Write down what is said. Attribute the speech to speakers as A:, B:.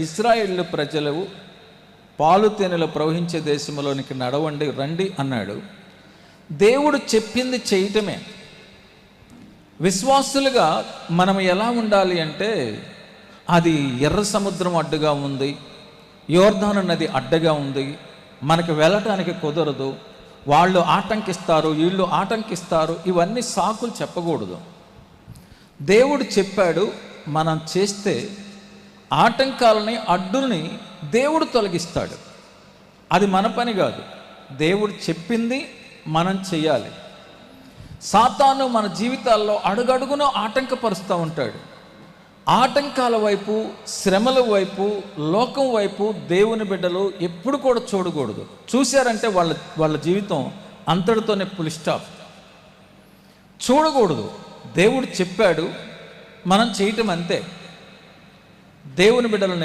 A: ఇశ్రాయేలు ప్రజలు పాలు తేనెలు ప్రవహించే దేశంలోనికి నడవండి రండి అన్నాడు. దేవుడు చెప్పింది చేయటమే. విశ్వాసులుగా మనం ఎలా ఉండాలి అంటే, అది ఎర్ర సముద్రం అడ్డుగా ఉంది, యోర్దాను నది అడ్డగా ఉంది, మనకు వెళ్ళటానికి కుదరదు, వాళ్ళు ఆటంకిస్తారు, వీళ్ళు ఆటంకిస్తారు, ఇవన్నీ సాకులు చెప్పకూడదు. దేవుడు చెప్పాడు, మనం చేస్తే ఆటంకాలని అడ్డుని దేవుడు తొలగిస్తాడు. అది మన పని కాదు, దేవుడు చెప్పింది మనం చెయ్యాలి. సాతాను మన జీవితాల్లో అడుగడుగునో ఆటంకపరుస్తూ ఉంటాడు. ఆటంకాల వైపు, శ్రమల వైపు, లోకం వైపు దేవుని బిడ్డలు ఎప్పుడు కూడా చూడకూడదు. చూశారంటే వాళ్ళ జీవితం అంతటితోనే ఫుల్ స్టాప్. చూడకూడదు. దేవుడు చెప్పాడు, మనం చేయటం అంతే. దేవుని బిడ్డలు